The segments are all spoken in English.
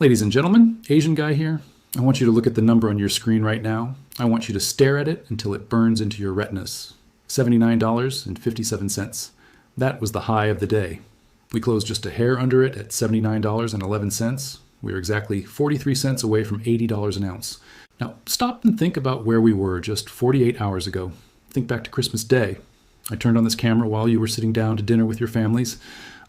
Ladies and gentlemen, Asian guy here. I want you to look at the number on your screen right now. I want you to stare at it until it burns into your retinas. $79.57. That was the high of the day. We closed just a hair under it at $79.11. We are exactly 43 cents away from $80 an ounce. Now, stop and think about where we were just 48 hours ago. Think back to Christmas Day. I turned on this camera while you were sitting down to dinner with your families.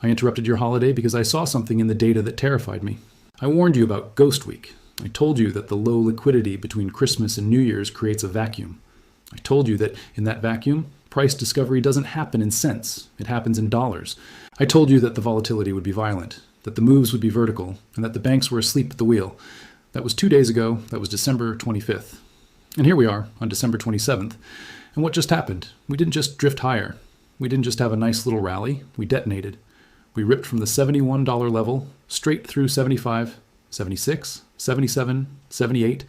I interrupted your holiday because I saw something in the data that terrified me. I warned you about Ghost Week. I told you that the low liquidity between Christmas and New Year's creates a vacuum. I told you that in that vacuum, price discovery doesn't happen in cents, it happens in dollars. I told you that the volatility would be violent, that the moves would be vertical, and that the banks were asleep at the wheel. That was 2 days ago. That was December 25th. And here we are on December 27th. And what just happened? We didn't just drift higher. We didn't just have a nice little rally. We detonated. We ripped from the $71 level straight through 75, 76, 77, 78,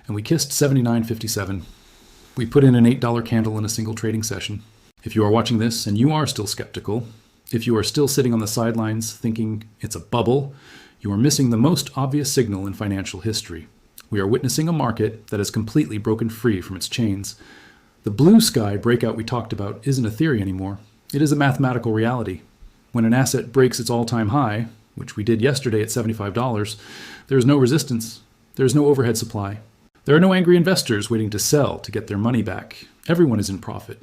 and we kissed 79.57. We put in an $8 candle in a single trading session. If you are watching this and you are still skeptical, if you are still sitting on the sidelines thinking it's a bubble, you are missing the most obvious signal in financial history. We are witnessing a market that has completely broken free from its chains. The blue sky breakout we talked about isn't a theory anymore. It is a mathematical reality. When an asset breaks its all-time high, which we did yesterday at $75, there is no resistance. There is no overhead supply. There are no angry investors waiting to sell to get their money back. Everyone is in profit.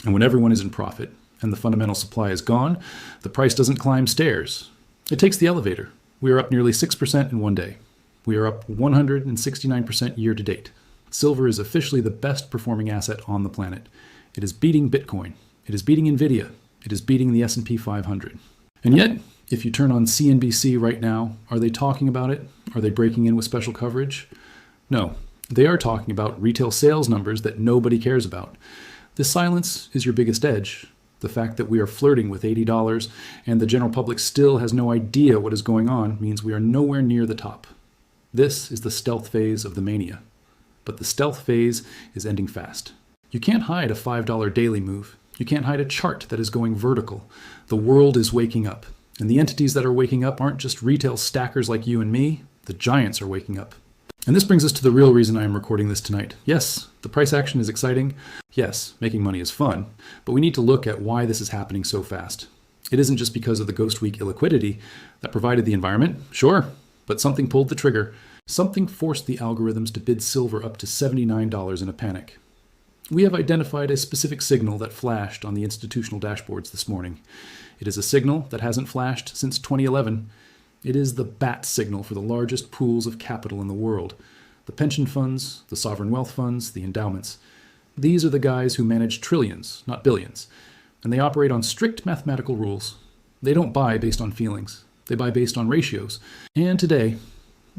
And when everyone is in profit and the fundamental supply is gone, the price doesn't climb stairs. It takes the elevator. We are up nearly 6% in one day. We are up 169% year to date. Silver is officially the best performing asset on the planet. It is beating Bitcoin. It is beating Nvidia. It is beating the S&P 500. And yet, if you turn on CNBC right now, are they talking about it? Are they breaking in with special coverage? No, they are talking about retail sales numbers that nobody cares about. This silence is your biggest edge. The fact that we are flirting with $80 and the general public still has no idea what is going on means we are nowhere near the top. This is the stealth phase of the mania. But the stealth phase is ending fast. You can't hide a $5 daily move. You can't hide a chart that is going vertical. The world is waking up. And the entities that are waking up aren't just retail stackers like you and me. The giants are waking up. And this brings us to the real reason I am recording this tonight. Yes, the price action is exciting. Yes, making money is fun. But we need to look at why this is happening so fast. It isn't just because of the Ghost Week illiquidity that provided the environment. Sure, but something pulled the trigger. Something forced the algorithms to bid silver up to $79 in a panic. We have identified a specific signal that flashed on the institutional dashboards this morning. It is a signal that hasn't flashed since 2011. It is the bat signal for the largest pools of capital in the world. The pension funds, the sovereign wealth funds, the endowments. These are the guys who manage trillions, not billions. And they operate on strict mathematical rules. They don't buy based on feelings. They buy based on ratios. And today,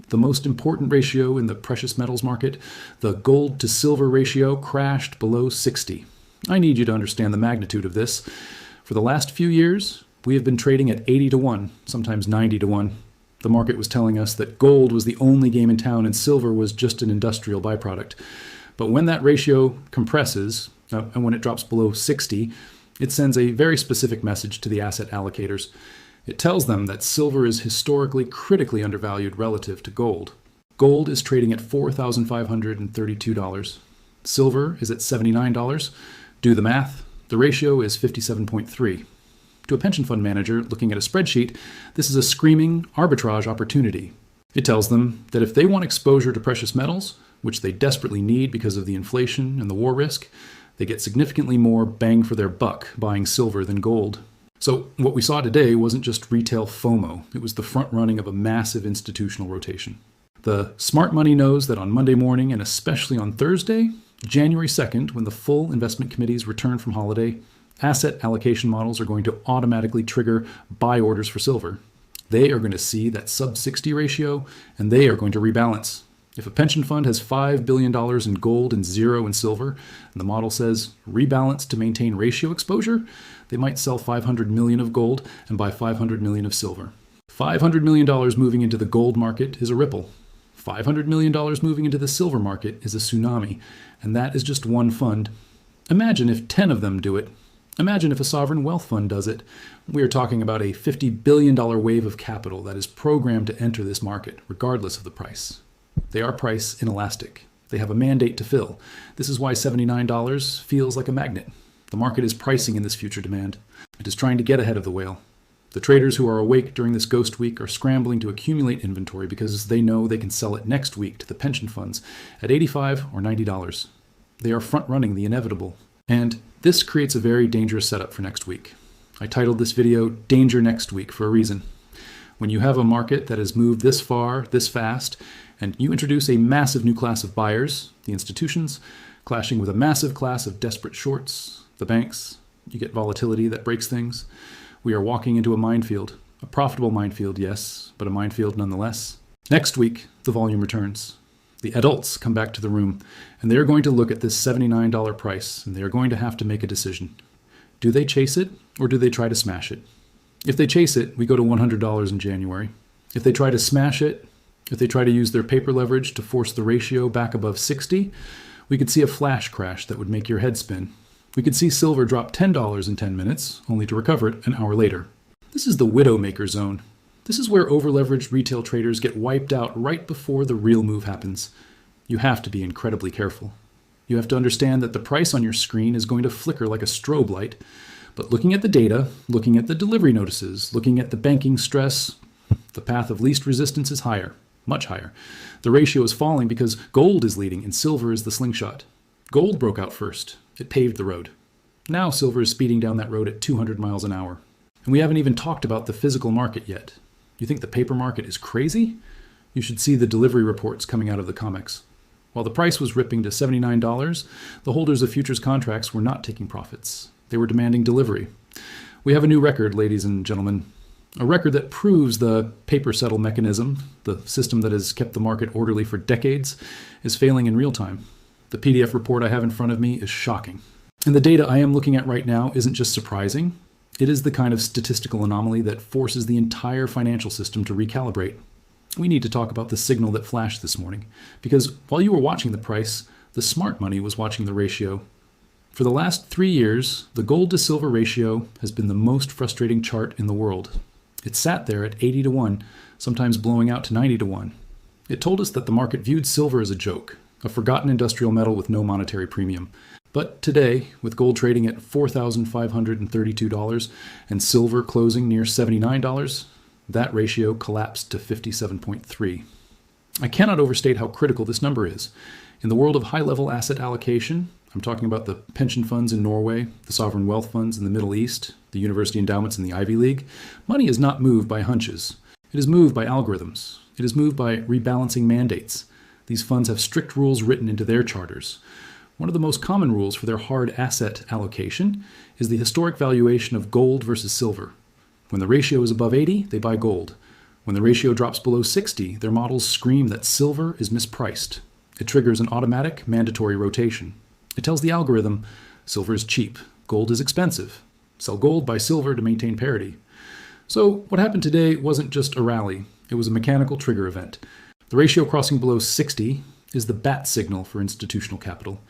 the most important ratio in the precious metals market, the gold to silver ratio, crashed below 60. I need you to understand the magnitude of this. For the last few years, we have been trading at 80 to 1, sometimes 90 to 1. The market was telling us that gold was the only game in town and silver was just an industrial byproduct. But when that ratio compresses, and when it drops below 60, it sends a very specific message to the asset allocators. It tells them that silver is historically critically undervalued relative to gold. Gold is trading at $4,532. Silver is at $79. Do the math. The ratio is 57.3. To a pension fund manager looking at a spreadsheet, this is a screaming arbitrage opportunity. It tells them that if they want exposure to precious metals, which they desperately need because of the inflation and the war risk, they get significantly more bang for their buck buying silver than gold. So what we saw today wasn't just retail FOMO. It was the front running of a massive institutional rotation. The smart money knows that on Monday morning, and especially on Thursday, January 2nd, when the full investment committees return from holiday, asset allocation models are going to automatically trigger buy orders for silver. They are going to see that sub-60 ratio, and they are going to rebalance. If a pension fund has $5 billion in gold and zero in silver, and the model says rebalance to maintain ratio exposure, they might sell $500 million of gold and buy $500 million of silver. $500 million moving into the gold market is a ripple. $500 million moving into the silver market is a tsunami, and that is just one fund. Imagine if 10 of them do it. Imagine if a sovereign wealth fund does it. We are talking about a $50 billion wave of capital that is programmed to enter this market, regardless of the price. They are price inelastic. They have a mandate to fill. This is why $79 feels like a magnet. The market is pricing in this future demand. It is trying to get ahead of the whale. The traders who are awake during this ghost week are scrambling to accumulate inventory because they know they can sell it next week to the pension funds at $85 or $90. They are front-running the inevitable. And this creates a very dangerous setup for next week. I titled this video Danger Next Week for a reason. When you have a market that has moved this far, this fast, and you introduce a massive new class of buyers, the institutions, clashing with a massive class of desperate shorts, the banks, you get volatility that breaks things. We are walking into a minefield. A profitable minefield, yes, but a minefield nonetheless. Next week, the volume returns. The adults come back to the room, and they are going to look at this $79 price, and they are going to have to make a decision. Do they chase it, or do they try to smash it? If they chase it, we go to $100 in January. If they try to smash it, if they try to use their paper leverage to force the ratio back above 60, we could see a flash crash that would make your head spin. We could see silver drop $10 in 10 minutes, only to recover it an hour later. This is the widowmaker zone. This is where over-leveraged retail traders get wiped out right before the real move happens. You have to be incredibly careful. You have to understand that the price on your screen is going to flicker like a strobe light. But looking at the data, looking at the delivery notices, looking at the banking stress, the path of least resistance is higher, much higher. The ratio is falling because gold is leading and silver is the slingshot. Gold broke out first. It paved the road. Now silver is speeding down that road at 200 miles an hour. And we haven't even talked about the physical market yet. You think the paper market is crazy? You should see the delivery reports coming out of the COMEX. While the price was ripping to $79, the holders of futures contracts were not taking profits. They were demanding delivery. We have a new record, ladies and gentlemen. A record that proves the paper settle mechanism, the system that has kept the market orderly for decades, is failing in real time. The PDF report I have in front of me is shocking. And the data I am looking at right now isn't just surprising. It is the kind of statistical anomaly that forces the entire financial system to recalibrate. We need to talk about the signal that flashed this morning, because while you were watching the price, the smart money was watching the ratio. For the last 3 years, the gold to silver ratio has been the most frustrating chart in the world. It sat there at 80 to 1, sometimes blowing out to 90 to 1. It told us that the market viewed silver as a joke, a forgotten industrial metal with no monetary premium. But today, with gold trading at $4,532 and silver closing near $79, that ratio collapsed to 57.3. I cannot overstate how critical this number is. In the world of high-level asset allocation, I'm talking about the pension funds in Norway, the sovereign wealth funds in the Middle East, the university endowments in the Ivy League, money is not moved by hunches. It is moved by algorithms. It is moved by rebalancing mandates. These funds have strict rules written into their charters. One of the most common rules for their hard asset allocation is the historic valuation of gold versus silver. When the ratio is above 80, they buy gold. When the ratio drops below 60, their models scream that silver is mispriced. It triggers an automatic, mandatory rotation. It tells the algorithm, silver is cheap, gold is expensive. Sell gold, buy silver to maintain parity. So what happened today wasn't just a rally. It was a mechanical trigger event. The ratio crossing below 60 is the bat signal for institutional capital.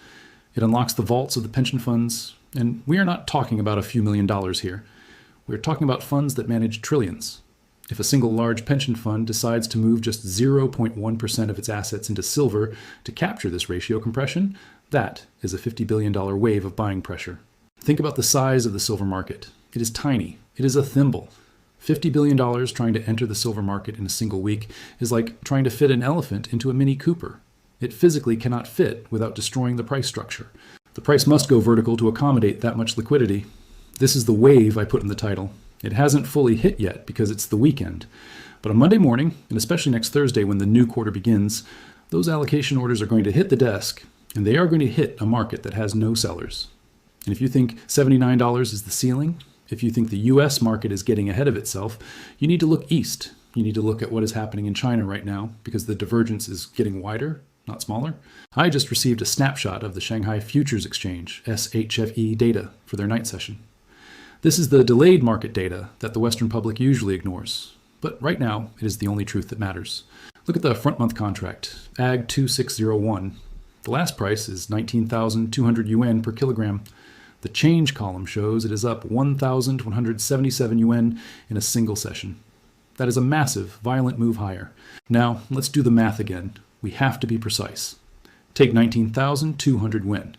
It unlocks the vaults of the pension funds, and we are not talking about a few $1 million here. We're talking about funds that manage trillions. If a single large pension fund decides to move just 0.1% of its assets into silver to capture this ratio compression, that is a $50 billion wave of buying pressure. Think about the size of the silver market. It is tiny. It is a thimble. $50 billion trying to enter the silver market in a single week is like trying to fit an elephant into a Mini Cooper. It physically cannot fit without destroying the price structure. The price must go vertical to accommodate that much liquidity. This is the wave I put in the title. It hasn't fully hit yet because it's the weekend. But on Monday morning, and especially next Thursday when the new quarter begins, those allocation orders are going to hit the desk, and they are going to hit a market that has no sellers. And if you think $79 is the ceiling, if you think the US market is getting ahead of itself, you need to look east. You need to look at what is happening in China right now because the divergence is getting wider, not smaller. I just received a snapshot of the Shanghai Futures Exchange, SHFE data, for their night session. This is the delayed market data that the Western public usually ignores. But right now, it is the only truth that matters. Look at the front month contract, AG 2601. The last price is 19,200 yuan per kilogram. The change column shows it is up 1,177 yuan in a single session. That is a massive, violent move higher. Now, let's do the math again. We have to be precise. Take 19,200 yuan.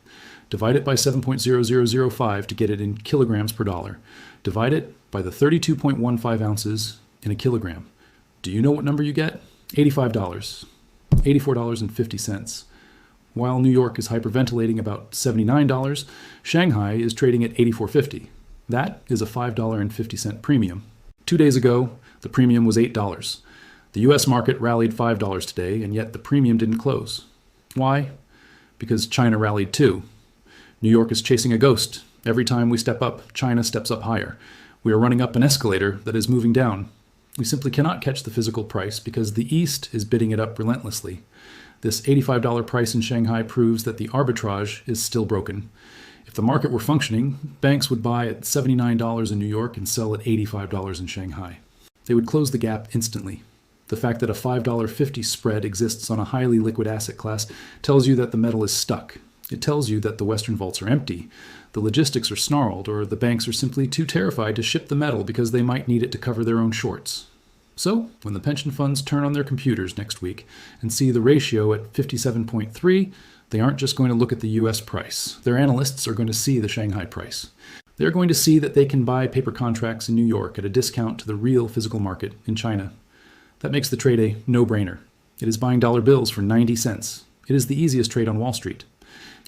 Divide it by 7.0005 to get it in kilograms per dollar. Divide it by the 32.15 ounces in a kilogram. Do you know what number you get? $85. $84.50. While New York is hyperventilating about $79, Shanghai is trading at $84.50. That is a $5.50 premium. 2 days ago, the premium was $8. The US market rallied $5 today, and yet the premium didn't close. Why? Because China rallied too. New York is chasing a ghost. Every time we step up, China steps up higher. We are running up an escalator that is moving down. We simply cannot catch the physical price because the East is bidding it up relentlessly. This $85 price in Shanghai proves that the arbitrage is still broken. If the market were functioning, banks would buy at $79 in New York and sell at $85 in Shanghai. They would close the gap instantly. The fact that a $5.50 spread exists on a highly liquid asset class tells you that the metal is stuck. It tells you that the Western vaults are empty, the logistics are snarled, or the banks are simply too terrified to ship the metal because they might need it to cover their own shorts. So, when the pension funds turn on their computers next week and see the ratio at 57.3, they aren't just going to look at the US price. Their analysts are going to see the Shanghai price. They're going to see that they can buy paper contracts in New York at a discount to the real physical market in China. That makes the trade a no-brainer. It is buying dollar bills for 90 cents. It is the easiest trade on Wall Street.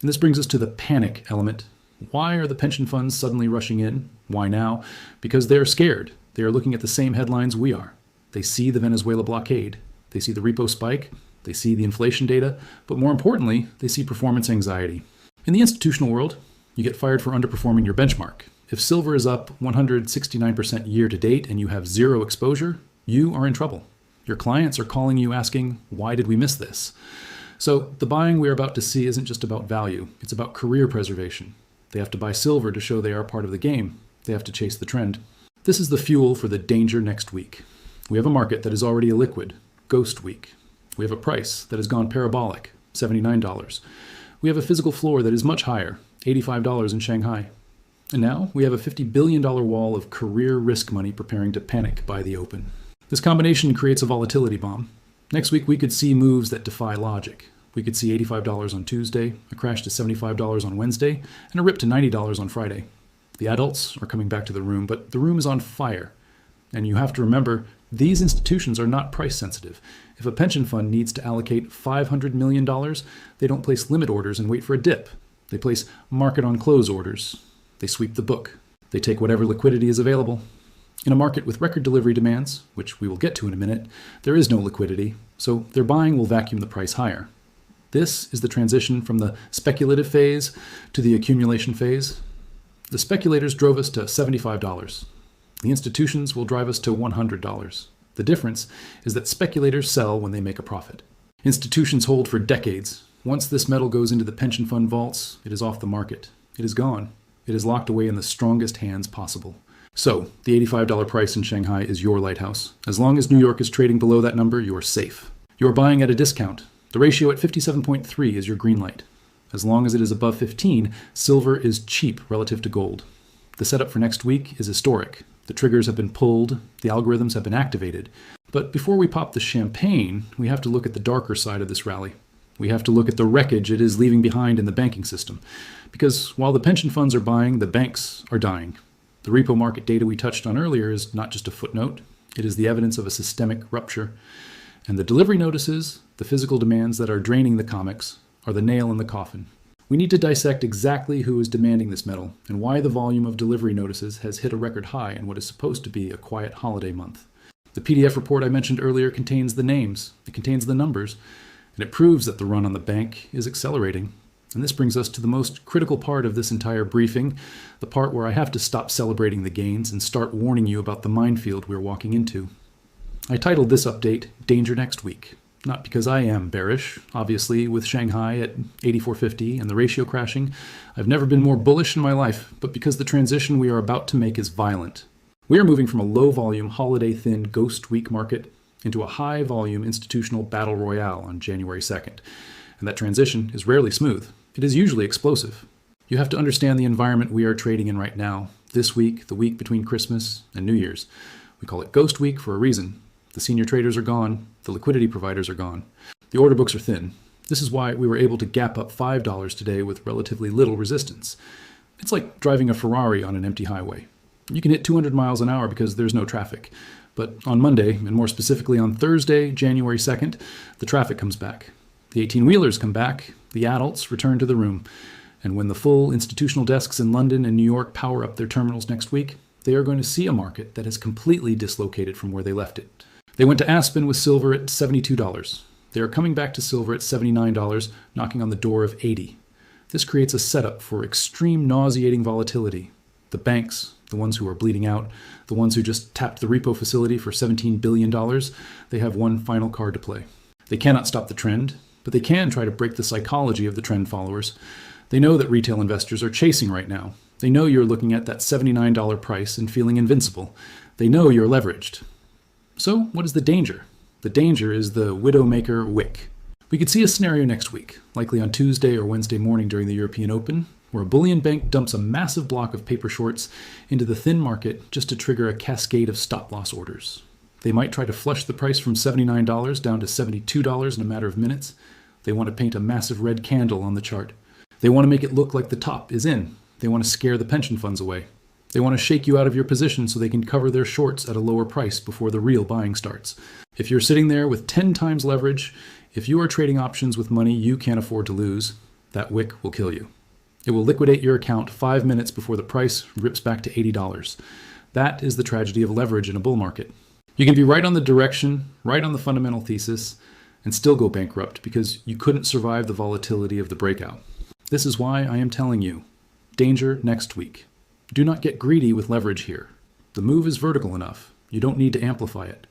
And this brings us to the panic element. Why are the pension funds suddenly rushing in? Why now? Because they're scared. They are looking at the same headlines we are. They see the Venezuela blockade. They see the repo spike. They see the inflation data. But more importantly, they see performance anxiety. In the institutional world, you get fired for underperforming your benchmark. If silver is up 169% year to date and you have zero exposure, you are in trouble. Your clients are calling you asking, why did we miss this? So the buying we're about to see isn't just about value. It's about career preservation. They have to buy silver to show they are part of the game. They have to chase the trend. This is the fuel for the danger next week. We have a market that is already illiquid, ghost week. We have a price that has gone parabolic, $79. We have a physical floor that is much higher, $85 in Shanghai. And now we have a $50 billion wall of career risk money preparing to panic by the open. This combination creates a volatility bomb. Next week we could see moves that defy logic. We could see $85 on Tuesday, a crash to $75 on Wednesday, and a rip to $90 on Friday. The adults are coming back to the room, but the room is on fire. And you have to remember, these institutions are not price sensitive. If a pension fund needs to allocate $500 million, they don't place limit orders and wait for a dip. They place market on close orders. They sweep the book. They take whatever liquidity is available. In a market with record delivery demands, which we will get to in a minute, there is no liquidity, so their buying will vacuum the price higher. This is the transition from the speculative phase to the accumulation phase. The speculators drove us to $75. The institutions will drive us to $100. The difference is that speculators sell when they make a profit. Institutions hold for decades. Once this metal goes into the pension fund vaults, it is off the market. It is gone. It is locked away in the strongest hands possible. So, the $85 price in Shanghai is your lighthouse. As long as New York is trading below that number, you are safe. You are buying at a discount. The ratio at 57.3 is your green light. As long as it is above 15, silver is cheap relative to gold. The setup for next week is historic. The triggers have been pulled, the algorithms have been activated. But before we pop the champagne, we have to look at the darker side of this rally. We have to look at the wreckage it is leaving behind in the banking system. Because while the pension funds are buying, the banks are dying. The repo market data we touched on earlier is not just a footnote. It is the evidence of a systemic rupture. And the delivery notices, the physical demands that are draining the COMEX, are the nail in the coffin. We need to dissect exactly who is demanding this metal and why the volume of delivery notices has hit a record high in what is supposed to be a quiet holiday month. The PDF report I mentioned earlier contains the names, it contains the numbers, and it proves that the run on the bank is accelerating. And this brings us to the most critical part of this entire briefing, the part where I have to stop celebrating the gains and start warning you about the minefield we're walking into. I titled this update, Danger Next Week. Not because I am bearish. Obviously, with Shanghai at 84.50 and the ratio crashing, I've never been more bullish in my life, but because the transition we are about to make is violent. We are moving from a low-volume, holiday-thin ghost week market into a high-volume institutional battle royale on January 2nd. And that transition is rarely smooth. It is usually explosive. You have to understand the environment we are trading in right now. This week, the week between Christmas and New Year's. We call it Ghost Week for a reason. The senior traders are gone. The liquidity providers are gone. The order books are thin. This is why we were able to gap up $5 today with relatively little resistance. It's like driving a Ferrari on an empty highway. You can hit 200 miles an hour because there's no traffic. But on Monday, and more specifically on Thursday, January 2nd, the traffic comes back. The 18-wheelers come back. The adults return to the room. And when the full institutional desks in London and New York power up their terminals next week, they are going to see a market that has completely dislocated from where they left it. They went to Aspen with silver at $72. They are coming back to silver at $79, knocking on the door of $80. This creates a setup for extreme nauseating volatility. The banks, the ones who are bleeding out, the ones who just tapped the repo facility for $17 billion, they have one final card to play. They cannot stop the trend, but they can try to break the psychology of the trend followers. They know that retail investors are chasing right now. They know you're looking at that $79 price and feeling invincible. They know you're leveraged. So what is the danger? The danger is the widowmaker wick. We could see a scenario next week, likely on Tuesday or Wednesday morning during the European Open, where a bullion bank dumps a massive block of paper shorts into the thin market just to trigger a cascade of stop-loss orders. They might try to flush the price from $79 down to $72 in a matter of minutes. They want to paint a massive red candle on the chart. They want to make it look like the top is in. They want to scare the pension funds away. They want to shake you out of your position so they can cover their shorts at a lower price before the real buying starts. If you're sitting there with 10 times leverage, if you are trading options with money you can't afford to lose, that wick will kill you. It will liquidate your account 5 minutes before the price rips back to $80. That is the tragedy of leverage in a bull market. You can be right on the direction, right on the fundamental thesis, and still go bankrupt because you couldn't survive the volatility of the breakout. This is why I am telling you, danger next week. Do not get greedy with leverage here. The move is vertical enough. You don't need to amplify it.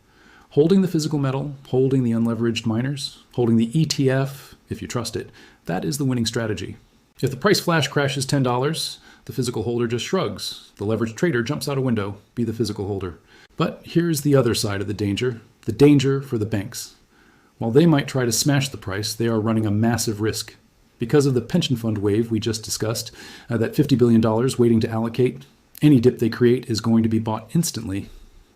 Holding the physical metal, holding the unleveraged miners, holding the ETF, if you trust it, that is the winning strategy. If the price flash crashes $10, the physical holder just shrugs. The leveraged trader jumps out a window, be the physical holder. But here's the other side of the danger for the banks. While they might try to smash the price, they are running a massive risk. Because of the pension fund wave we just discussed, that $50 billion waiting to allocate, any dip they create is going to be bought instantly.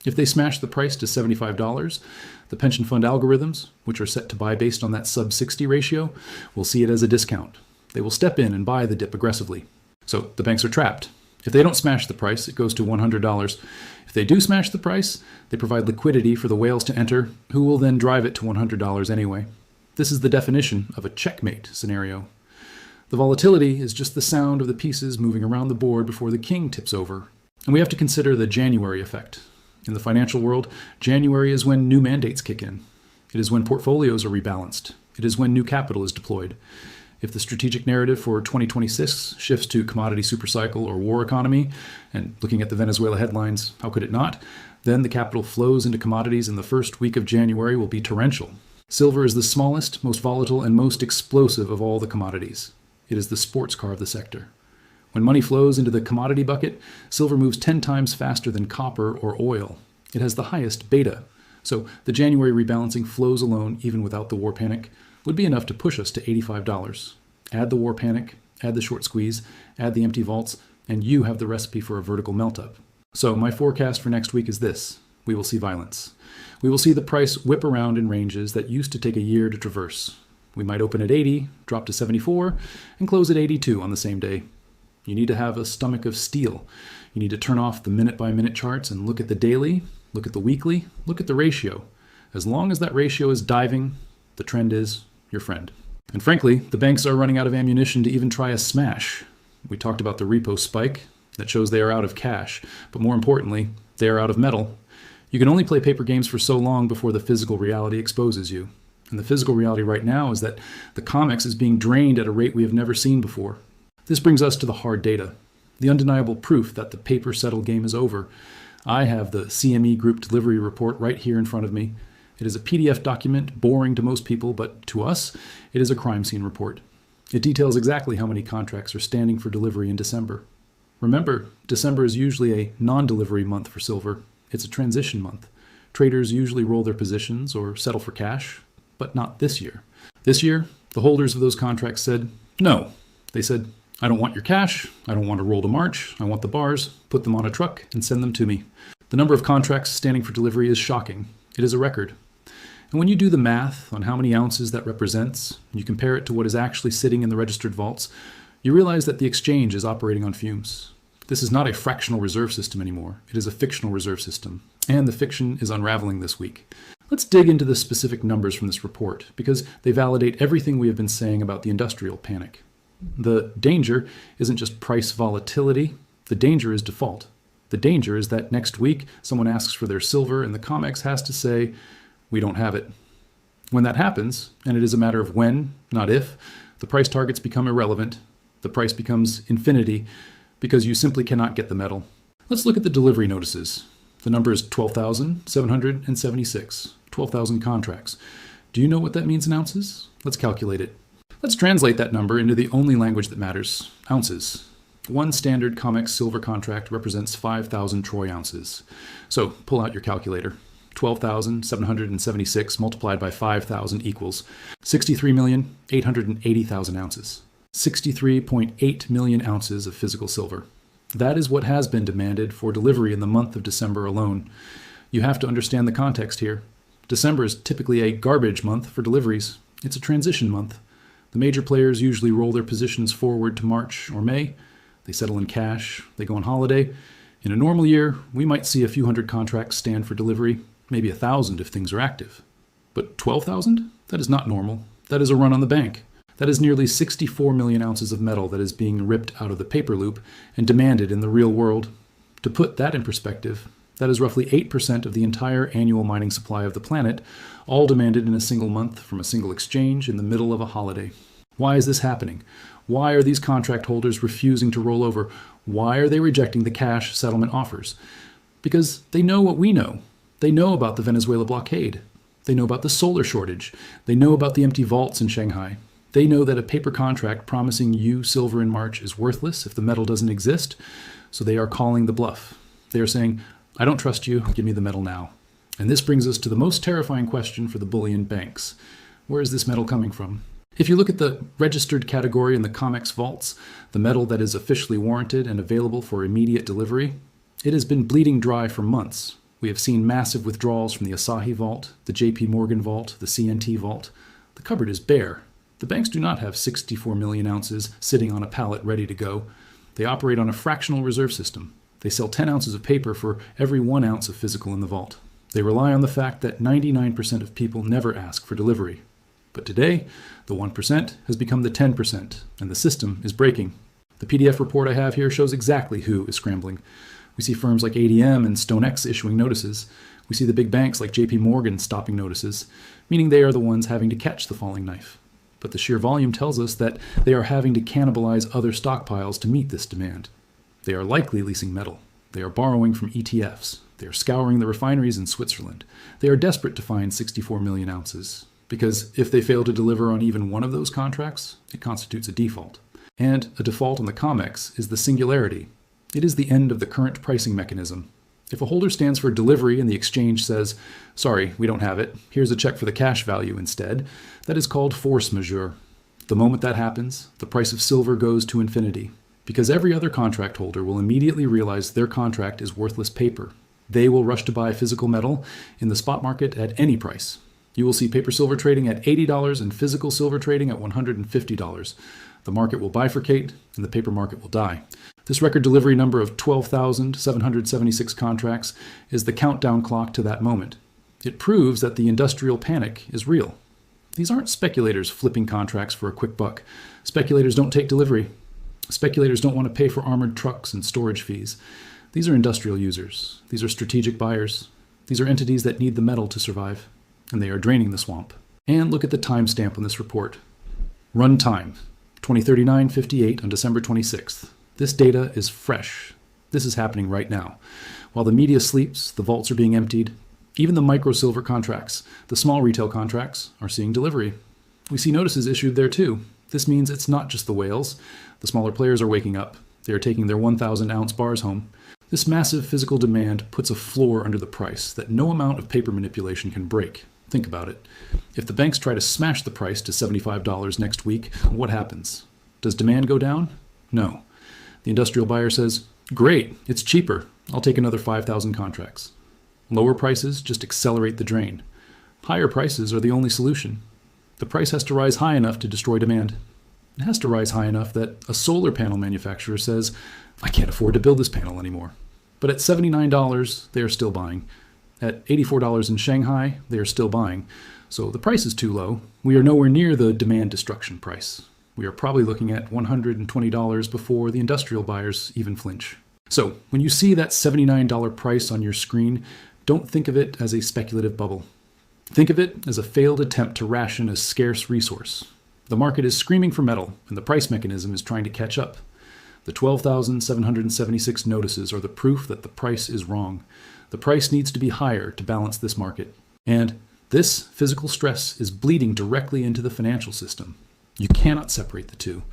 If they smash the price to $75, the pension fund algorithms, which are set to buy based on that sub-60 ratio, will see it as a discount. They will step in and buy the dip aggressively. So the banks are trapped. If they don't smash the price, it goes to $100. If they do smash the price, they provide liquidity for the whales to enter, who will then drive it to $100 anyway. This is the definition of a checkmate scenario. The volatility is just the sound of the pieces moving around the board before the king tips over. And we have to consider the January effect. In the financial world, January is when new mandates kick in. It is when portfolios are rebalanced. It is when new capital is deployed. If the strategic narrative for 2026 shifts to commodity supercycle or war economy, and looking at the Venezuela headlines, how could it not? Then the capital flows into commodities in the first week of January will be torrential. Silver is the smallest, most volatile, and most explosive of all the commodities. It is the sports car of the sector. When money flows into the commodity bucket, silver moves 10 times faster than copper or oil. It has the highest beta. So the January rebalancing flows alone, even without the war panic, would be enough to push us to $85. Add the war panic, add the short squeeze, add the empty vaults, and you have the recipe for a vertical melt-up. So my forecast for next week is this. We will see violence. We will see the price whip around in ranges that used to take a year to traverse. We might open at 80, drop to 74, and close at 82 on the same day. You need to have a stomach of steel. You need to turn off the minute-by-minute charts and look at the daily, look at the weekly, look at the ratio. As long as that ratio is diving, the trend is your friend. And frankly, the banks are running out of ammunition to even try a smash. We talked about the repo spike. That shows they are out of cash. But more importantly, they are out of metal. You can only play paper games for so long before the physical reality exposes you. And the physical reality right now is that the COMEX is being drained at a rate we have never seen before. This brings us to the hard data, the undeniable proof that the paper settle game is over. I have the CME Group delivery report right here in front of me. It is a PDF document, boring to most people, but to us, it is a crime scene report. It details exactly how many contracts are standing for delivery in December. Remember, December is usually a non-delivery month for silver. It's a transition month. Traders usually roll their positions or settle for cash, but not this year. This year, the holders of those contracts said no. They said, I don't want your cash. I don't want to roll to March. I want the bars. Put them on a truck and send them to me. The number of contracts standing for delivery is shocking. It is a record. And when you do the math on how many ounces that represents, and you compare it to what is actually sitting in the registered vaults, you realize that the exchange is operating on fumes. This is not a fractional reserve system anymore. It is a fictional reserve system. And the fiction is unraveling this week. Let's dig into the specific numbers from this report, because they validate everything we have been saying about the industrial panic. The danger isn't just price volatility. The danger is default. The danger is that next week someone asks for their silver and the COMEX has to say, we don't have it. When that happens, and it is a matter of when, not if, the price targets become irrelevant. The price becomes infinity because you simply cannot get the metal. Let's look at the delivery notices. The number is 12,776, 12,000 contracts. Do you know what that means in ounces? Let's calculate it. Let's translate that number into the only language that matters, ounces. One standard COMEX silver contract represents 5,000 troy ounces. So pull out your calculator. 12,776 multiplied by 5,000 equals 63,880,000 ounces. 63.8 million ounces of physical silver. That is what has been demanded for delivery in the month of December alone. You have to understand the context here. December is typically a garbage month for deliveries. It's a transition month. The major players usually roll their positions forward to March or May. They settle in cash. They go on holiday. In a normal year, we might see a few hundred contracts stand for delivery, maybe 1,000 if things are active. But 12,000? That is not normal. That is a run on the bank. That is nearly 64 million ounces of metal that is being ripped out of the paper loop and demanded in the real world. To put that in perspective, that is roughly 8% of the entire annual mining supply of the planet, all demanded in a single month from a single exchange in the middle of a holiday. Why is this happening? Why are these contract holders refusing to roll over? Why are they rejecting the cash settlement offers? Because they know what we know. They know about the Venezuela blockade. They know about the solar shortage. They know about the empty vaults in Shanghai. They know that a paper contract promising you silver in March is worthless if the metal doesn't exist, so they are calling the bluff. They are saying, I don't trust you, give me the metal now. And this brings us to the most terrifying question for the bullion banks. Where is this metal coming from? If you look at the registered category in the COMEX vaults, the metal that is officially warranted and available for immediate delivery, it has been bleeding dry for months. We have seen massive withdrawals from the Asahi vault, the JP Morgan vault, the CNT vault. The cupboard is bare. The banks do not have 64 million ounces sitting on a pallet ready to go. They operate on a fractional reserve system. They sell 10 ounces of paper for every 1 ounce of physical in the vault. They rely on the fact that 99% of people never ask for delivery. But today, the 1% has become the 10%, and the system is breaking. The PDF report I have here shows exactly who is scrambling. We see firms like ADM and StoneX issuing notices. We see the big banks like JP Morgan stopping notices, meaning they are the ones having to catch the falling knife. But the sheer volume tells us that they are having to cannibalize other stockpiles to meet this demand. They are likely leasing metal. They are borrowing from ETFs. They are scouring the refineries in Switzerland. They are desperate to find 64 million ounces, because if they fail to deliver on even one of those contracts, it constitutes a default. And a default on the COMEX is the singularity. It is the end of the current pricing mechanism. If a holder stands for delivery and the exchange says, sorry, we don't have it, here's a check for the cash value instead, that is called force majeure. The moment that happens, the price of silver goes to infinity, because every other contract holder will immediately realize their contract is worthless paper. They will rush to buy physical metal in the spot market at any price. You will see paper silver trading at $80 and physical silver trading at $150. The market will bifurcate and the paper market will die. This record delivery number of 12,776 contracts is the countdown clock to that moment. It proves that the industrial panic is real. These aren't speculators flipping contracts for a quick buck. Speculators don't take delivery. Speculators don't want to pay for armored trucks and storage fees. These are industrial users. These are strategic buyers. These are entities that need the metal to survive, and they are draining the swamp. And look at the timestamp on this report. Run time, 2039:58 on December 26th. This data is fresh. This is happening right now. While the media sleeps, the vaults are being emptied. Even the micro silver contracts, the small retail contracts, are seeing delivery. We see notices issued there too. This means it's not just the whales. The smaller players are waking up. They are taking their 1,000 ounce bars home. This massive physical demand puts a floor under the price that no amount of paper manipulation can break. Think about it. If the banks try to smash the price to $75 next week, what happens? Does demand go down? No. The industrial buyer says, great, it's cheaper. I'll take another 5,000 contracts. Lower prices just accelerate the drain. Higher prices are the only solution. The price has to rise high enough to destroy demand. It has to rise high enough that a solar panel manufacturer says, I can't afford to build this panel anymore. But at $79, they are still buying. At $84 in Shanghai, they are still buying. So the price is too low. We are nowhere near the demand destruction price. We are probably looking at $120 before the industrial buyers even flinch. So when you see that $79 price on your screen, don't think of it as a speculative bubble. Think of it as a failed attempt to ration a scarce resource. The market is screaming for metal, and the price mechanism is trying to catch up. The 12,776 notices are the proof that the price is wrong. The price needs to be higher to balance this market. And this physical stress is bleeding directly into the financial system. You cannot separate the two.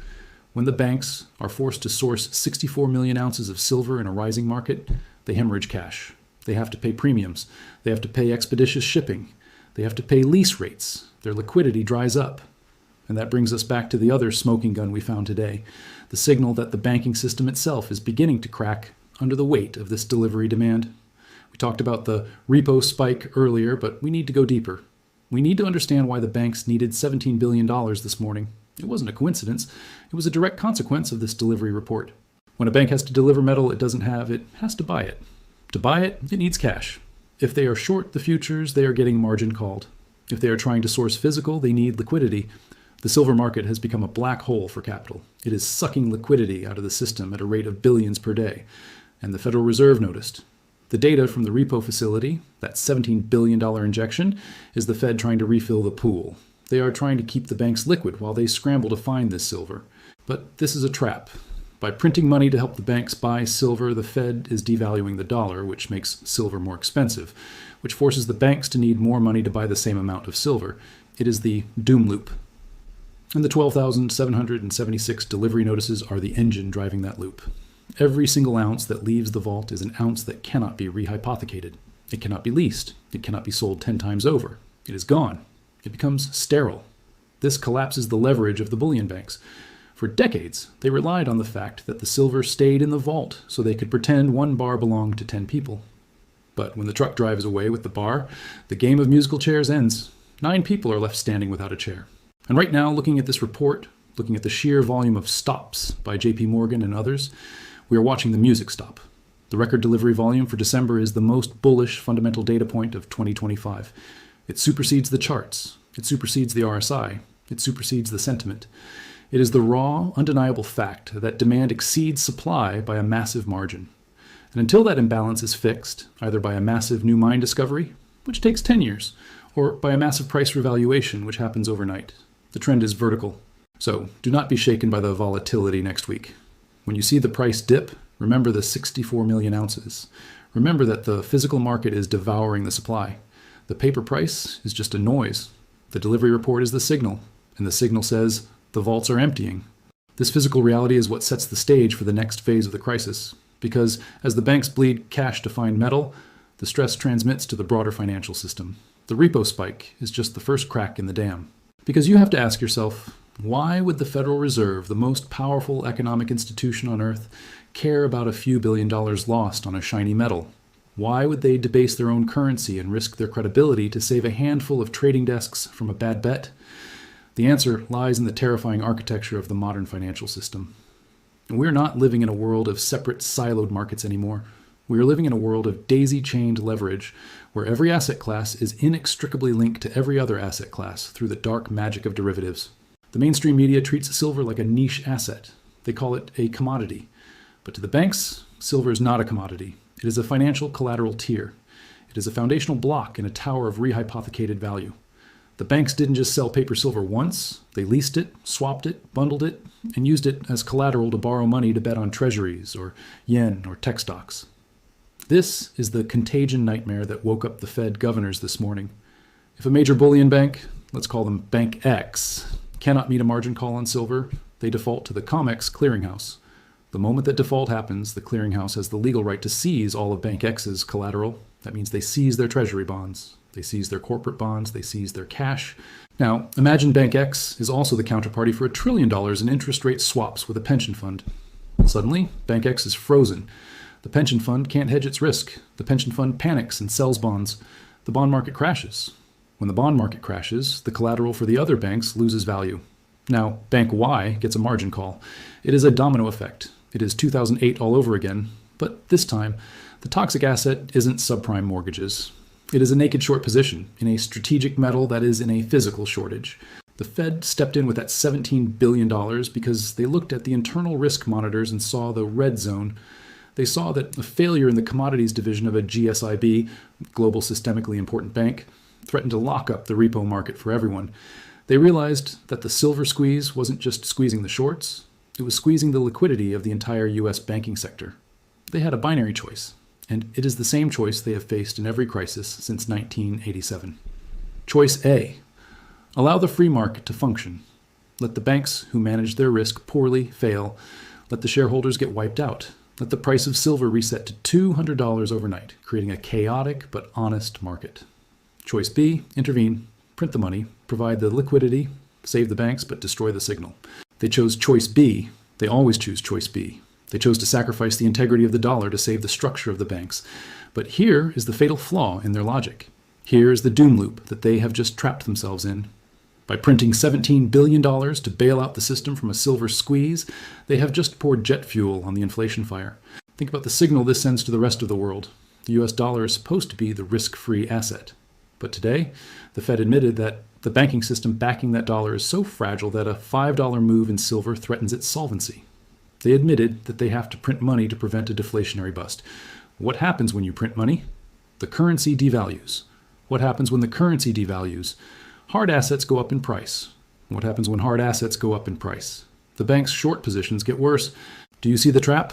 When the banks are forced to source 64 million ounces of silver in a rising market, they hemorrhage cash. They have to pay premiums. They have to pay expeditious shipping. They have to pay lease rates. Their liquidity dries up. And that brings us back to the other smoking gun we found today, the signal that the banking system itself is beginning to crack under the weight of this delivery demand. We talked about the repo spike earlier, but we need to go deeper. We need to understand why the banks needed $17 billion this morning. It wasn't a coincidence. It was a direct consequence of this delivery report. When a bank has to deliver metal it doesn't have, it has to buy it. To buy it, it needs cash. If they are short the futures, they are getting margin called. If they are trying to source physical, they need liquidity. The silver market has become a black hole for capital. It is sucking liquidity out of the system at a rate of billions per day. And the Federal Reserve noticed. The data from the repo facility, that $17 billion injection, is the Fed trying to refill the pool. They are trying to keep the banks liquid while they scramble to find this silver. But this is a trap. By printing money to help the banks buy silver, the Fed is devaluing the dollar, which makes silver more expensive, which forces the banks to need more money to buy the same amount of silver. It is the doom loop. And the 12,776 delivery notices are the engine driving that loop. Every single ounce that leaves the vault is an ounce that cannot be rehypothecated. It cannot be leased. It cannot be sold 10 times over. It is gone. It becomes sterile. This collapses the leverage of the bullion banks. For decades, they relied on the fact that the silver stayed in the vault so they could pretend one bar belonged to 10 people. But when the truck drives away with the bar, the game of musical chairs ends. 9 people are left standing without a chair. And right now, looking at this report, looking at the sheer volume of stops by JP Morgan and others, we are watching the music stop. The record delivery volume for December is the most bullish fundamental data point of 2025. It supersedes the charts. It supersedes the RSI. It supersedes the sentiment. It is the raw, undeniable fact that demand exceeds supply by a massive margin. And until that imbalance is fixed, either by a massive new mine discovery, which takes 10 years, or by a massive price revaluation, which happens overnight, the trend is vertical. So do not be shaken by the volatility next week. When you see the price dip, remember the 64 million ounces. Remember that the physical market is devouring the supply. The paper price is just a noise. The delivery report is the signal, and the signal says the vaults are emptying. This physical reality is what sets the stage for the next phase of the crisis, because as the banks bleed cash to find metal, the stress transmits to the broader financial system. The repo spike is just the first crack in the dam. Because you have to ask yourself, why would the Federal Reserve, the most powerful economic institution on earth, care about a few $1 billion lost on a shiny metal? Why would they debase their own currency and risk their credibility to save a handful of trading desks from a bad bet? The answer lies in the terrifying architecture of the modern financial system. We're not living in a world of separate siloed markets anymore. We are living in a world of daisy-chained leverage, where every asset class is inextricably linked to every other asset class through the dark magic of derivatives. The mainstream media treats silver like a niche asset. They call it a commodity. But to the banks, silver is not a commodity. It is a financial collateral tier. It is a foundational block in a tower of rehypothecated value. The banks didn't just sell paper silver once. They leased it, swapped it, bundled it, and used it as collateral to borrow money to bet on treasuries or yen or tech stocks. This is the contagion nightmare that woke up the Fed governors this morning. If a major bullion bank, let's call them Bank X, cannot meet a margin call on silver, they default to the COMEX clearinghouse. The moment that default happens, the clearinghouse has the legal right to seize all of Bank X's collateral. That means they seize their treasury bonds, they seize their corporate bonds, they seize their cash. Now, imagine Bank X is also the counterparty for $1 trillion in interest rate swaps with a pension fund. Suddenly, Bank X is frozen. The pension fund can't hedge its risk. The pension fund panics and sells bonds. The bond market crashes. When the bond market crashes, the collateral for the other banks loses value. Now, Bank Y gets a margin call. It is a domino effect. It is 2008 all over again, but this time, the toxic asset isn't subprime mortgages. It is a naked short position in a strategic metal that is in a physical shortage. The Fed stepped in with that $17 billion because they looked at the internal risk monitors and saw the red zone. They saw that a failure in the commodities division of a GSIB, global systemically important bank, threatened to lock up the repo market for everyone. They realized that the silver squeeze wasn't just squeezing the shorts, it was squeezing the liquidity of the entire U.S. banking sector. They had a binary choice, and it is the same choice they have faced in every crisis since 1987. Choice A: allow the free market to function. Let the banks who manage their risk poorly fail. Let the shareholders get wiped out. Let the price of silver reset to $200 overnight, creating a chaotic but honest market. Choice B: intervene, print the money, provide the liquidity, save the banks, but destroy the signal. They chose choice B. They always choose choice B. They chose to sacrifice the integrity of the dollar to save the structure of the banks. But here is the fatal flaw in their logic. Here is the doom loop that they have just trapped themselves in. By printing $17 billion to bail out the system from a silver squeeze, they have just poured jet fuel on the inflation fire. Think about the signal this sends to the rest of the world. The US dollar is supposed to be the risk-free asset. But today, the Fed admitted that the banking system backing that dollar is so fragile that a $5 move in silver threatens its solvency. They admitted that they have to print money to prevent a deflationary bust. What happens when you print money? The currency devalues. What happens when the currency devalues? Hard assets go up in price. What happens when hard assets go up in price? The bank's short positions get worse. Do you see the trap?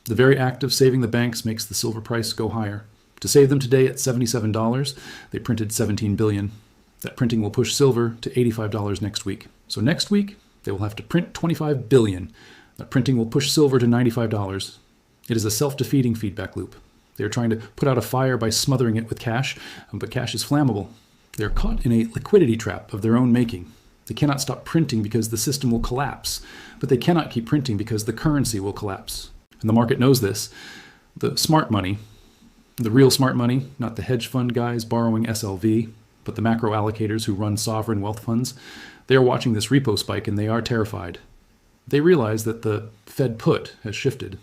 The very act of saving the banks makes the silver price go higher. To save them today at $77, they printed $17 billion. That printing will push silver to $85 next week. So next week, they will have to print $25 billion. That printing will push silver to $95. It is a self-defeating feedback loop. They are trying to put out a fire by smothering it with cash, but cash is flammable. They are caught in a liquidity trap of their own making. They cannot stop printing because the system will collapse, but they cannot keep printing because the currency will collapse. And the market knows this. The smart money, the real smart money, not the hedge fund guys borrowing SLV, but the macro allocators who run sovereign wealth funds, they are watching this repo spike and they are terrified. They realize that the Fed put has shifted.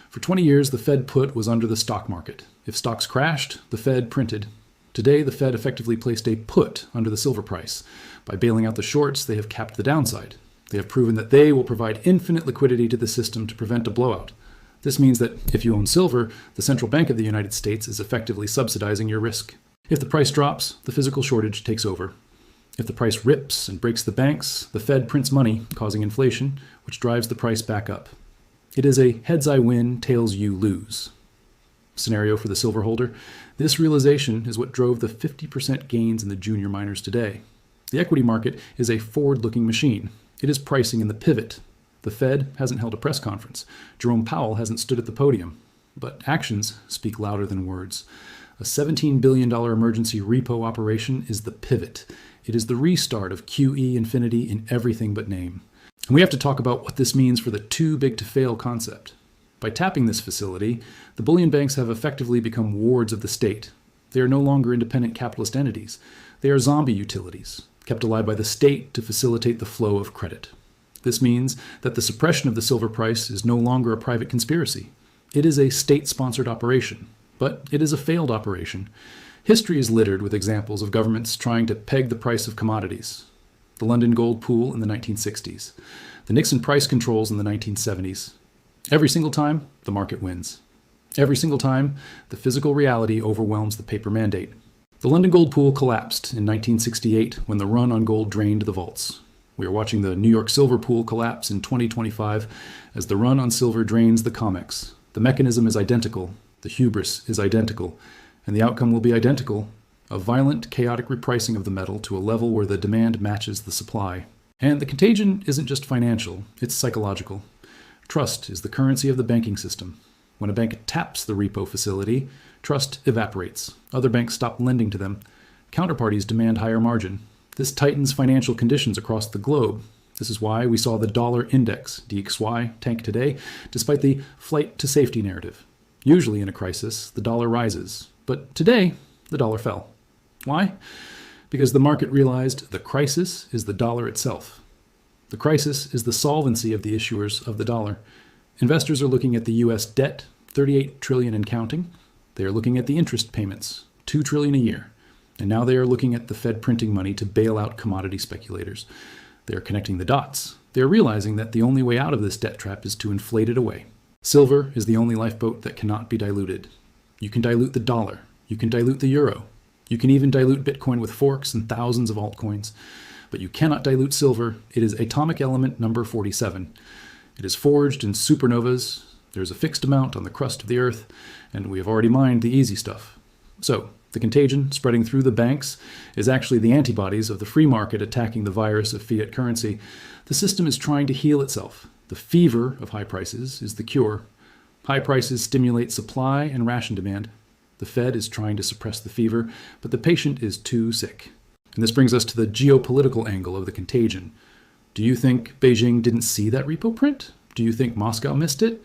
For 20 years, the Fed put was under the stock market. If stocks crashed, the Fed printed. Today, the Fed effectively placed a put under the silver price. By bailing out the shorts, they have capped the downside. They have proven that they will provide infinite liquidity to the system to prevent a blowout. This means that if you own silver, the central bank of the United States is effectively subsidizing your risk. If the price drops, the physical shortage takes over. If the price rips and breaks the banks, the Fed prints money, causing inflation, which drives the price back up. It is a heads I win, tails you lose scenario for the silver holder. This realization is what drove the 50% gains in the junior miners today. The equity market is a forward-looking machine. It is pricing in the pivot. The Fed hasn't held a press conference. Jerome Powell hasn't stood at the podium. But actions speak louder than words. A $17 billion emergency repo operation is the pivot. It is the restart of QE infinity in everything but name. And we have to talk about what this means for the too big to fail concept. By tapping this facility, the bullion banks have effectively become wards of the state. They are no longer independent capitalist entities. They are zombie utilities, kept alive by the state to facilitate the flow of credit. This means that the suppression of the silver price is no longer a private conspiracy. It is a state-sponsored operation, but it is a failed operation. History is littered with examples of governments trying to peg the price of commodities. The London gold pool in the 1960s. The Nixon price controls in the 1970s. Every single time, the market wins. Every single time, the physical reality overwhelms the paper mandate. The London gold pool collapsed in 1968 when the run on gold drained the vaults. We are watching the New York silver pool collapse in 2025 as the run on silver drains the COMEX. The mechanism is identical, the hubris is identical, and the outcome will be identical: a violent, chaotic repricing of the metal to a level where the demand matches the supply. And the contagion isn't just financial, it's psychological. Trust is the currency of the banking system. When a bank taps the repo facility, trust evaporates. Other banks stop lending to them. Counterparties demand higher margin. This tightens financial conditions across the globe. This is why we saw the dollar index, DXY, tank today, despite the flight to safety narrative. Usually in a crisis, the dollar rises, but today, the dollar fell. Why? Because the market realized the crisis is the dollar itself. The crisis is the solvency of the issuers of the dollar. Investors are looking at the U.S. debt, $38 trillion and counting. They are looking at the interest payments, $2 trillion a year. And now they are looking at the Fed printing money to bail out commodity speculators. They are connecting the dots. They are realizing that the only way out of this debt trap is to inflate it away. Silver is the only lifeboat that cannot be diluted. You can dilute the dollar. You can dilute the euro. You can even dilute Bitcoin with forks and thousands of altcoins. But you cannot dilute silver. It is atomic element number 47. It is forged in supernovas. There's a fixed amount on the crust of the earth, and we have already mined the easy stuff. So, the contagion spreading through the banks is actually the antibodies of the free market attacking the virus of fiat currency. The system is trying to heal itself. The fever of high prices is the cure. High prices stimulate supply and ration demand. The Fed is trying to suppress the fever, but the patient is too sick. And this brings us to the geopolitical angle of the contagion. Do you think Beijing didn't see that repo print? Do you think Moscow missed it?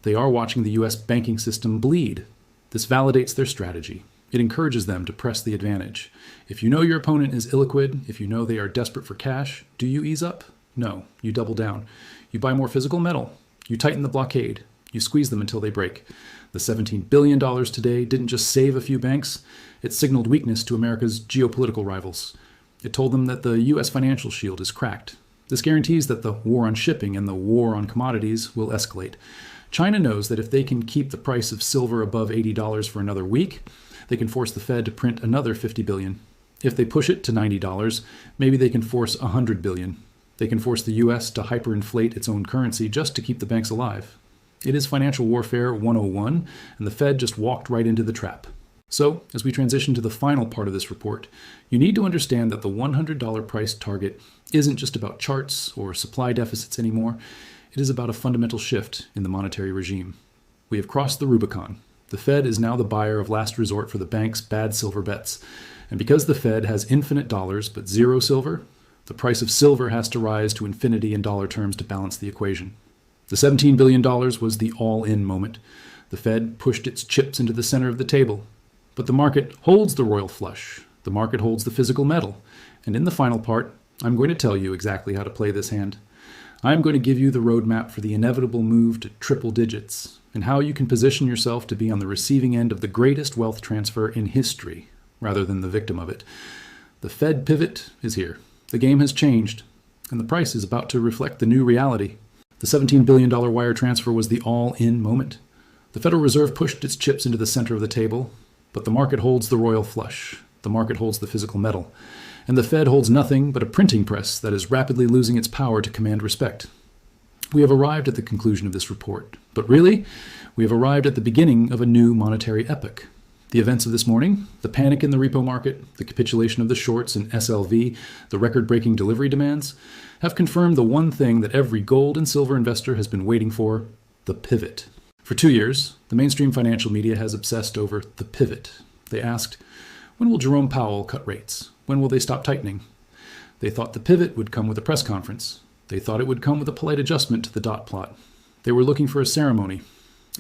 They are watching the US banking system bleed. This validates their strategy. It encourages them to press the advantage. If you know your opponent is illiquid, if you know they are desperate for cash, do you ease up? No, you double down. You buy more physical metal. You tighten the blockade. You squeeze them until they break. The $17 billion today didn't just save a few banks, it signaled weakness to America's geopolitical rivals. It told them that the US financial shield is cracked. This guarantees that the war on shipping and the war on commodities will escalate. China knows that if they can keep the price of silver above $80 for another week, they can force the Fed to print another $50 billion. If they push it to $90, maybe they can force $100 billion. They can force the US to hyperinflate its own currency just to keep the banks alive. It is financial warfare 101, and the Fed just walked right into the trap. So, as we transition to the final part of this report, you need to understand that the $100 price target isn't just about charts or supply deficits anymore. It is about a fundamental shift in the monetary regime. We have crossed the Rubicon. The Fed is now the buyer of last resort for the bank's bad silver bets. And because the Fed has infinite dollars but zero silver, the price of silver has to rise to infinity in dollar terms to balance the equation. The $17 billion was the all-in moment. The Fed pushed its chips into the center of the table. But the market holds the royal flush. The market holds the physical metal. And in the final part, I'm going to tell you exactly how to play this hand. I'm going to give you the roadmap for the inevitable move to triple digits and how you can position yourself to be on the receiving end of the greatest wealth transfer in history, rather than the victim of it. The Fed pivot is here. The game has changed, and the price is about to reflect the new reality. The $17 billion wire transfer was the all-in moment. The Federal Reserve pushed its chips into the center of the table, but the market holds the royal flush. The market holds the physical metal. And the Fed holds nothing but a printing press that is rapidly losing its power to command respect. We have arrived at the conclusion of this report, but really, we have arrived at the beginning of a new monetary epoch. The events of this morning, the panic in the repo market, the capitulation of the shorts in SLV, the record-breaking delivery demands, have confirmed the one thing that every gold and silver investor has been waiting for, the pivot. For 2 years, the mainstream financial media has obsessed over the pivot. They asked, when will Jerome Powell cut rates? When will they stop tightening? They thought the pivot would come with a press conference. They thought it would come with a polite adjustment to the dot plot. They were looking for a ceremony.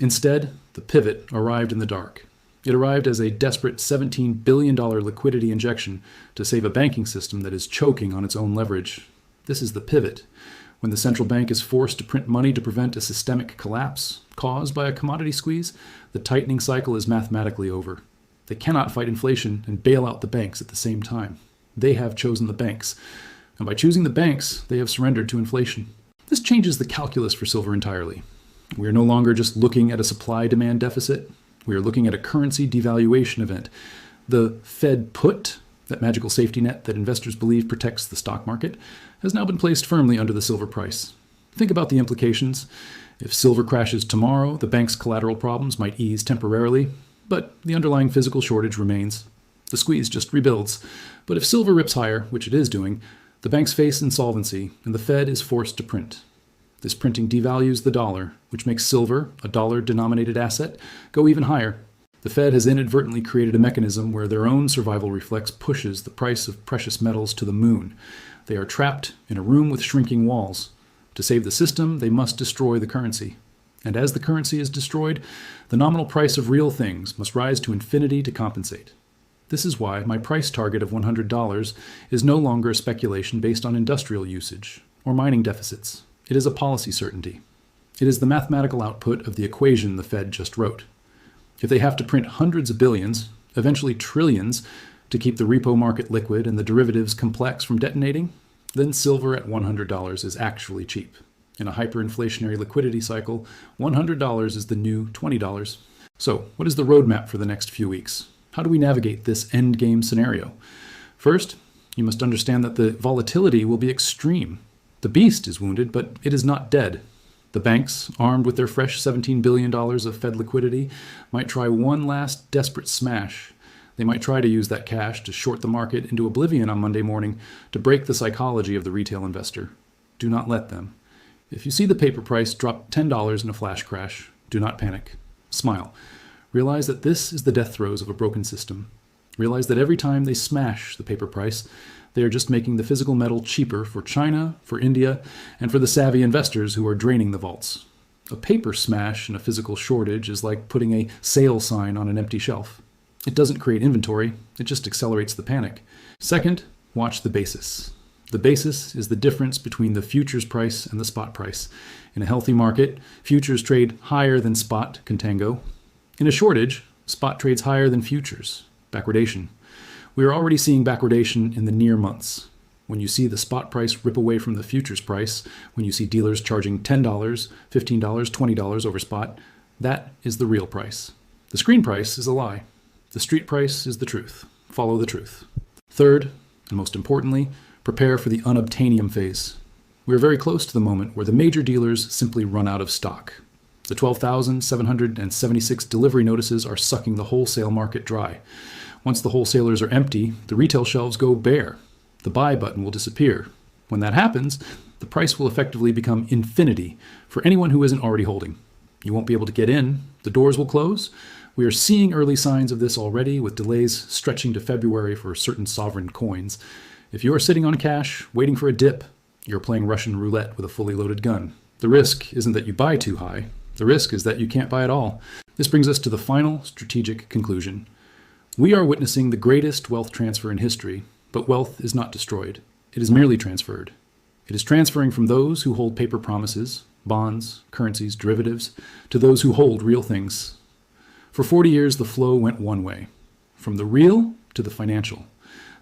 Instead, the pivot arrived in the dark. It arrived as a desperate $17 billion liquidity injection to save a banking system that is choking on its own leverage. This is the pivot. When the central bank is forced to print money to prevent a systemic collapse caused by a commodity squeeze, the tightening cycle is mathematically over. They cannot fight inflation and bail out the banks at the same time. They have chosen the banks. And by choosing the banks, they have surrendered to inflation. This changes the calculus for silver entirely. We are no longer just looking at a supply-demand deficit. We are looking at a currency devaluation event. The Fed put, that magical safety net that investors believe protects the stock market, has now been placed firmly under the silver price. Think about the implications. If silver crashes tomorrow, the bank's collateral problems might ease temporarily, but the underlying physical shortage remains. The squeeze just rebuilds. But if silver rips higher, which it is doing, the banks face insolvency, and the Fed is forced to print. This printing devalues the dollar, which makes silver, a dollar-denominated asset, go even higher. The Fed has inadvertently created a mechanism where their own survival reflex pushes the price of precious metals to the moon. They are trapped in a room with shrinking walls. To save the system, they must destroy the currency. And as the currency is destroyed, the nominal price of real things must rise to infinity to compensate. This is why my price target of $100 is no longer a speculation based on industrial usage or mining deficits. It is a policy certainty. It is the mathematical output of the equation the Fed just wrote. If they have to print hundreds of billions, eventually trillions, to keep the repo market liquid and the derivatives complex from detonating, then silver at $100 is actually cheap. In a hyperinflationary liquidity cycle, $100 is the new $20. So, what is the roadmap for the next few weeks? How do we navigate this endgame scenario? First, you must understand that the volatility will be extreme. The beast is wounded, but it is not dead. The banks, armed with their fresh $17 billion of Fed liquidity, might try one last desperate smash. They might try to use that cash to short the market into oblivion on Monday morning to break the psychology of the retail investor. Do not let them. If you see the paper price drop $10 in a flash crash, do not panic. Smile. Realize that this is the death throes of a broken system. Realize that every time they smash the paper price, they are just making the physical metal cheaper for China, for India, and for the savvy investors who are draining the vaults. A paper smash in a physical shortage is like putting a sale sign on an empty shelf. It doesn't create inventory, it just accelerates the panic. Second, watch the basis. The basis is the difference between the futures price and the spot price. In a healthy market, futures trade higher than spot, contango. In a shortage, spot trades higher than futures, backwardation. We are already seeing backwardation in the near months. When you see the spot price rip away from the futures price, when you see dealers charging $10, $15, $20 over spot, that is the real price. The screen price is a lie. The street price is the truth. Follow the truth. Third, and most importantly, prepare for the unobtainium phase. We are very close to the moment where the major dealers simply run out of stock. The 12,776 delivery notices are sucking the wholesale market dry. Once the wholesalers are empty, the retail shelves go bare. The buy button will disappear. When that happens, the price will effectively become infinity for anyone who isn't already holding. You won't be able to get in. The doors will close. We are seeing early signs of this already, with delays stretching to February for certain sovereign coins. If you are sitting on cash, waiting for a dip, you're playing Russian roulette with a fully loaded gun. The risk isn't that you buy too high. The risk is that you can't buy at all. This brings us to the final strategic conclusion. We are witnessing the greatest wealth transfer in history, but wealth is not destroyed. It is merely transferred. It is transferring from those who hold paper promises, bonds, currencies, derivatives, to those who hold real things. For 40 years, the flow went one way, from the real to the financial.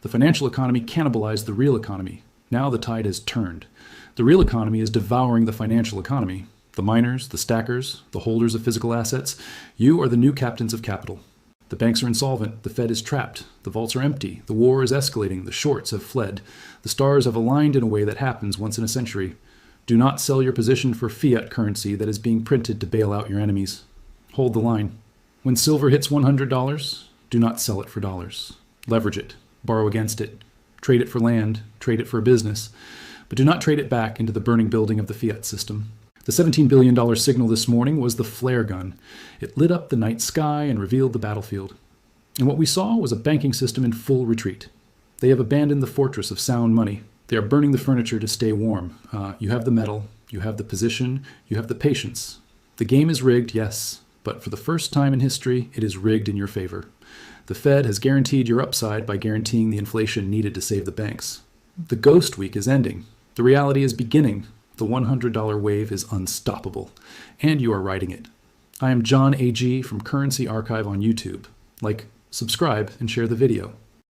The financial economy cannibalized the real economy. Now the tide has turned. The real economy is devouring the financial economy. The miners, the stackers, the holders of physical assets, you are the new captains of capital. The banks are insolvent, the Fed is trapped, the vaults are empty, the war is escalating, the shorts have fled, the stars have aligned in a way that happens once in a century. Do not sell your position for fiat currency that is being printed to bail out your enemies. Hold the line. When silver hits $100, do not sell it for dollars. Leverage it, borrow against it, trade it for land, trade it for a business, but do not trade it back into the burning building of the fiat system. The $17 billion signal this morning was the flare gun. It lit up the night sky and revealed the battlefield. And what we saw was a banking system in full retreat. They have abandoned the fortress of sound money. They are burning the furniture to stay warm. You have the metal, you have the position, you have the patience. The game is rigged, yes, but for the first time in history, it is rigged in your favor. The Fed has guaranteed your upside by guaranteeing the inflation needed to save the banks. The ghost week is ending. The reality is beginning. The $100 wave is unstoppable, and you are riding it. I am Jon AG from Currency Archive on YouTube. Like, subscribe, and share the video.